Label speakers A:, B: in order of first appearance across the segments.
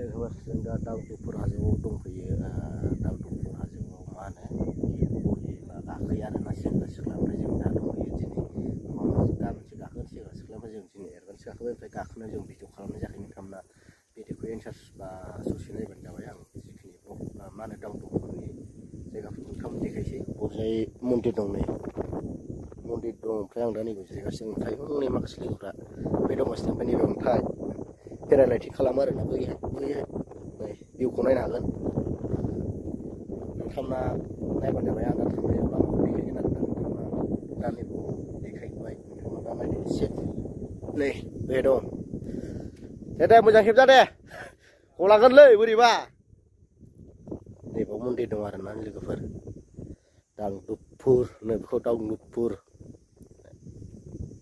A: लोगोफोर जों दा दाउदुफुर हाजोआव दंफैयो दाउदुफुर हाजोआव मा होनो बा गाखोयो आरोना सेंग्रा सिख्लानिफ्राय जों दा दंफैयो दिनै गाबोनसो गाखोगोन सेंग्रा सिख्लानिफ्राय जों दिनै एडभान्स गाखोबाय ओमफ्राय गाखोनायाव जों भिडिअ खालामनाय जायाखै नोंथांमोना भिडिअखौ एन्सार बा ससे नायबानो जाबाय आं जिखिनि मा होनो दाउदुफुरनि जायगाफोरखौ नोंथांमोन देखायसै हरजाय मन्दिर दं नै मन्दिर दं ओमफ्राय आं दा नैबे जिरायगासिनो ओमफ्राय हनै माखासे लोगोफ्रा बे दमासिनिफ्राय नैबे ओमफ्राय पेरालाइटिं खालामो आरोना बैहाय नै भिउखौ नायनो हागोन नोंथांमोना नायबानो जाबाय आं दा थांनायाव लामाखौ देखायगोन आरोना नोंथांमोना दा नैबेखौ देखायबाय नोंथांमोना दा नायदो एसे नै बे दं दे मोजां खेबजा दे गलांगोनलै बोरैबा नैबाव मन्दिर दं आरोना लोगोफोर दाउदुफुर नै बेखौ दाउदुफुर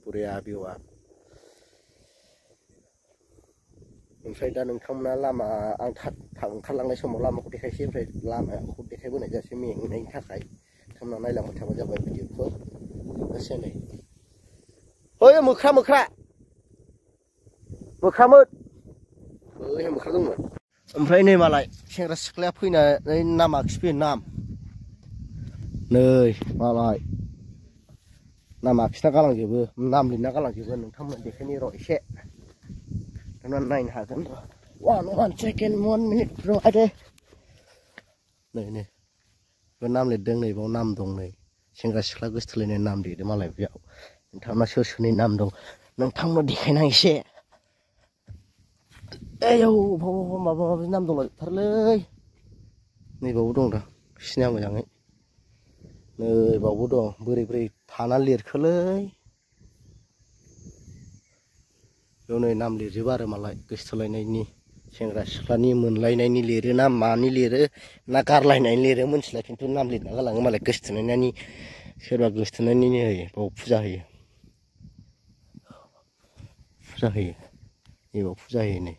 A: बुरिया भिउआ ओमफ्राय दा नोंथांमोना लामा आं ओंखारलांनाय समाव लामाखौ देखायसै ओमफ्राय लामाखौ देखायबोनाय जासै मेंनायनि थाखाय नोंथांमोना नायलांबाय थाबानो जाबाय भिडिअखौ एसे नै ओइ मोख्रामोन ओइ मोख्रा दंमोन ओमफ्राय नै मालाय सेंग्रा सिख्लाया फैनानै नाम आखिफैयो नाम नै मालाय नाम आखिना गालांजोबो नाम लिरना गालांजोबो नोंथांमोन देखायनि र' एसे नोंथांमोना नायनो हागोन र' 1 सेकेन्ड 1 मिनिट र' आदे नै बे नाम लिरदों नै बाव नाम दं नै सेंग्रा सिख्ला गोसथोलायनाय नाम लिरदों मालाय बेयाव नोंथांमोना सोर सोरनि नाम दं नोंथांमोना देखायना एसे एयौ माबा माबि नाम दंलाजोबथारोलै नैबावबो दं दा सिनाया मोजाङै नैबावबो दं बोरै थाना लिरखोलै बेयाव नै नाम लिरजोबो आरो मालाय गोसथोलायनायनि सेंग्रा सिख्लानि मोनलायनायनि लिरो ना मानि लिरो ना गारलायनायनि लिरो मोनथिला खिन्थु नाम लिरना गालाङो मालाय गोसथोलायनायनि सोरबा गोसथोनायनि होयो बाव फुजा होयो नैबाव फुजा होयो नै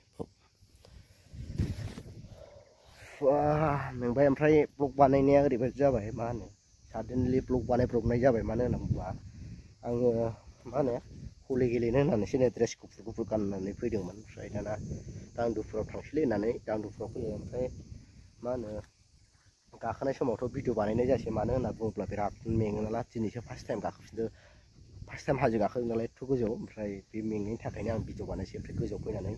A: मेंबाय ओमफ्राय ब्लग बानायनाया ओरैबायदि जाबाय मा होनो साडेनलि ब्लग बानायब्रबनाय जाबाय मानो होनना बुङोब्ला आङो मा होनो हलि गेलेनो होननानैसो नै ड्रेस गुफुर गाननानै फैदोंमोन ओमफ्राय दाना दांदुफुराव थांसैलै होननानै दांदुफुराव फैयो ओमफ्राय मा होनो गाखोनाय समावथ' भिडिअ बानायनाय जायासै मानो होनना बुङोब्ला बिराद मेङो नालाय दिनैसो फार्स्ट टाइम गाखोफिनदों फार्स्ट टाइम हाजो गाखोदों नालाय एथ' गोजौआव ओमफ्राय बे मेंनायनि थाखायनो आं भिडिअ बानायसै ओमफ्राय गोजौआव फैनानै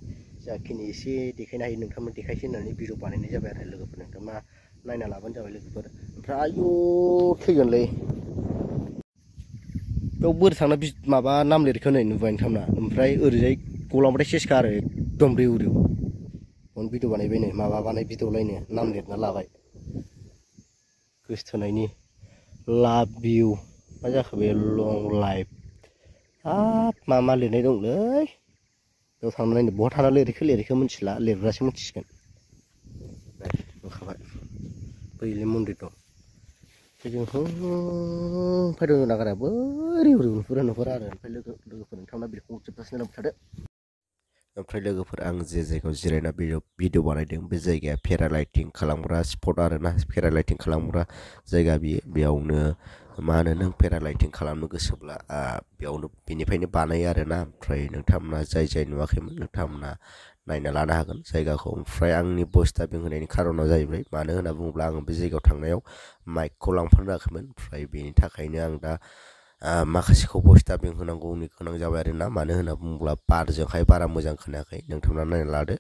A: जाखिनि एसे देखायनो हायो नोंथांमोन देखायसै होननानै भिडिअ बानायनाय जाबाय आरो लोगोफोर नोंथांमोना नायना लाबानो जाबाय लोगोफोर ओमफ्राय आयु थैगोनलै बेयाव बोरै थांना माबा नाम लिरखो नै नुबाय नोंथांमोना ओमफ्राय ओरैजाय गलांबाथाय सेसखा आरो एकदम रिउ बेयावनो भिडिअ बानायबाय नै माबा भिडिअलायनो नाम लिरना लाबाय गोसथोनायनि लाभ इउ मा जाखो बे लं लाइफ हाब मा लिरनाय दंलै बेयाव थांनानै नायनो बहा थाना लिरैखो मिथिला लिरग्रासो मिथिसिगोन नुखाबाय बैलाय मन्दिर दं जों फैदों नागारा बै रिउ नुहुरा आरो ओमफ्राय लोगोफोर नोंथांमोना बेखौ जोबजासिम नायलांबाय थादो ओमफ्राय लोगोफोर आं जे जायगायाव जिरायना भिडिअ बानायदों बे जायगाया पेरालाइटिं खालामग्रा स्पट आरोना पेरालाइटिं खालामग्रा जायगा बेयावनो मा होनो नों पेरालाइटिं खालामनो गोसोब्ला बेयावनो बेनिफ्रायनो बानायो आरोना ओमफ्राय नोंथांमोना जाय नुवाखैमोन नोंथांमोना नायना लानो हागोन जायगाखौ ओमफ्राय आंनि भइस डाबिं होनायनि खारना जाहैबाय मानो होनना बुङोब्ला आं बे जायगायाव थांनायाव माइकखौ लांफानो रोङाखैमोन ओमफ्राय बेनि थाखायनो आं दा माखासेखौ भइस डाबिं होनांगौनि गोनां जाबाय आरोना मानो होनना बुङोब्ला बारजोंहाय बारा मोजां खोनायाखै नोंथांमोना नायना लादो